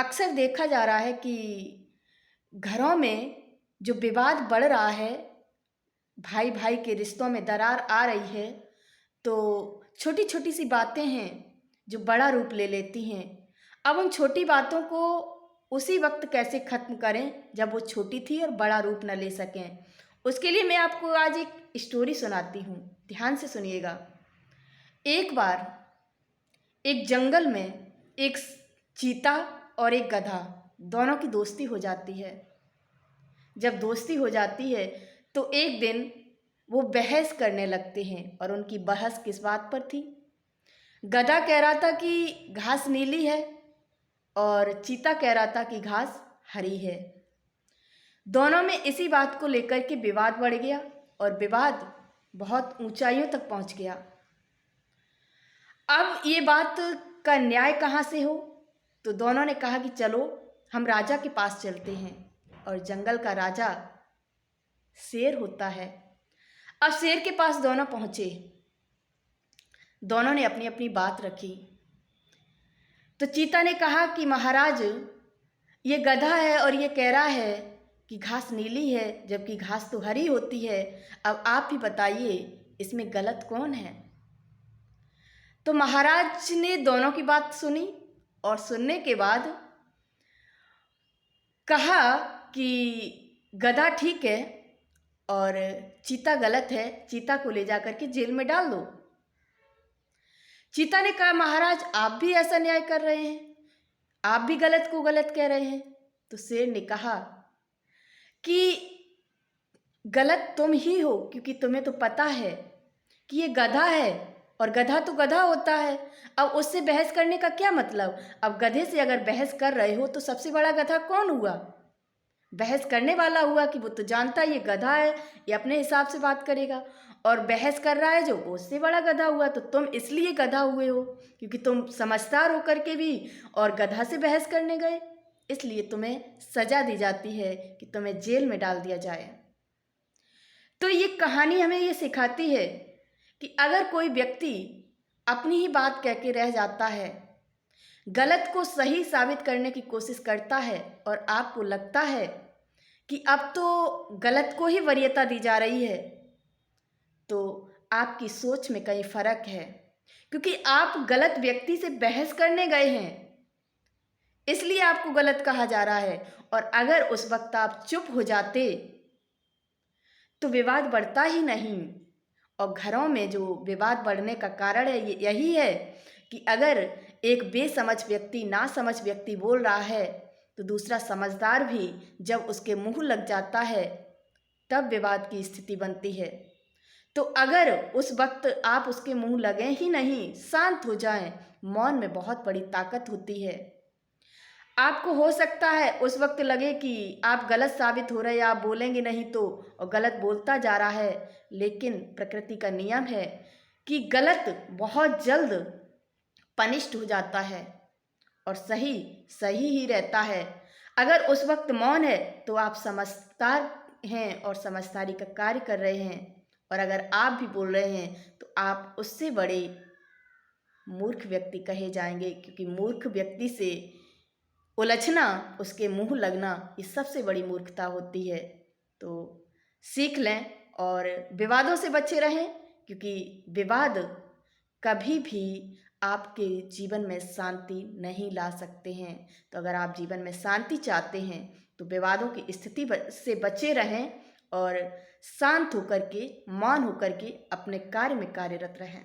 अक्सर देखा जा रहा है कि घरों में जो विवाद बढ़ रहा है, भाई भाई के रिश्तों में दरार आ रही है, तो छोटी छोटी सी बातें हैं जो बड़ा रूप ले लेती हैं। अब उन छोटी बातों को उसी वक्त कैसे ख़त्म करें जब वो छोटी थी और बड़ा रूप न ले सकें। उसके लिए मैं आपको आज एक स्टोरी सुनाती हूँ, ध्यान से सुनिएगा। एक बार एक जंगल में एक चीता और एक गधा दोनों की दोस्ती हो जाती है। जब दोस्ती हो जाती है तो एक दिन वो बहस करने लगते हैं और उनकी बहस किस बात पर थी। गधा कह रहा था कि घास नीली है और चीता कह रहा था कि घास हरी है। दोनों में इसी बात को लेकर के विवाद बढ़ गया और विवाद बहुत ऊंचाइयों तक पहुंच गया। अब ये बात का न्याय कहाँ से हो, तो दोनों ने कहा कि चलो हम राजा के पास चलते हैं। और जंगल का राजा शेर होता है। अब शेर के पास दोनों पहुँचे। दोनों ने अपनी अपनी बात रखी। तो चीता ने कहा कि महाराज, ये गधा है और ये कह रहा है कि घास नीली है जबकि घास तो हरी होती है। अब आप ही बताइए इसमें गलत कौन है। तो महाराज ने दोनों की बात सुनी और सुनने के बाद कहा कि गधा ठीक है और चीता गलत है, चीता को ले जाकर के जेल में डाल दो। चीता ने कहा महाराज, आप भी ऐसा न्याय कर रहे हैं, आप भी गलत को गलत कह रहे हैं। तो शेर ने कहा कि गलत तुम ही हो, क्योंकि तुम्हें तो पता है कि ये गधा है और गधा तो गधा होता है। अब उससे बहस करने का क्या मतलब। अब गधे से अगर बहस कर रहे हो तो सबसे बड़ा गधा कौन हुआ, बहस करने वाला हुआ कि वो तो जानता है ये गधा है, ये अपने हिसाब से बात करेगा। और बहस कर रहा है जो, वो उससे बड़ा गधा हुआ। तो तुम इसलिए गधा हुए हो क्योंकि तुम समझदार होकर के भी और गधा से बहस करने गए, इसलिए तुम्हें सजा दी जाती है कि तुम्हें जेल में डाल दिया जाए। तो ये कहानी हमें ये सिखाती है कि अगर कोई व्यक्ति अपनी ही बात कह के रह जाता है, गलत को सही साबित करने की कोशिश करता है और आपको लगता है कि अब तो गलत को ही वरीयता दी जा रही है, तो आपकी सोच में कहीं फ़र्क है। क्योंकि आप गलत व्यक्ति से बहस करने गए हैं, इसलिए आपको गलत कहा जा रहा है। और अगर उस वक्त आप चुप हो जाते तो विवाद बढ़ता ही नहीं। और घरों में जो विवाद बढ़ने का कारण है ये यही है कि अगर एक बेसमझ व्यक्ति, नासमझ व्यक्ति बोल रहा है तो दूसरा समझदार भी जब उसके मुंह लग जाता है तब विवाद की स्थिति बनती है। तो अगर उस वक्त आप उसके मुंह लगे ही नहीं, शांत हो जाएं, मौन में बहुत बड़ी ताकत होती है। आपको हो सकता है उस वक्त लगे कि आप गलत साबित हो रहे हैं, आप बोलेंगे नहीं तो, और गलत बोलता जा रहा है। लेकिन प्रकृति का नियम है कि गलत बहुत जल्द पनिष्ड हो जाता है और सही सही ही रहता है। अगर उस वक्त मौन है तो आप समझदार हैं और समझदारी का कार्य कर रहे हैं, और अगर आप भी बोल रहे हैं तो आप उससे बड़े मूर्ख व्यक्ति कहे जाएंगे। क्योंकि मूर्ख व्यक्ति से उलझना, उसके मुंह लगना, ये सबसे बड़ी मूर्खता होती है। तो सीख लें और विवादों से बचे रहें, क्योंकि विवाद कभी भी आपके जीवन में शांति नहीं ला सकते हैं। तो अगर आप जीवन में शांति चाहते हैं तो विवादों की स्थिति से बचे रहें और शांत होकर के, मौन होकर के अपने कार्य में कार्यरत रहें।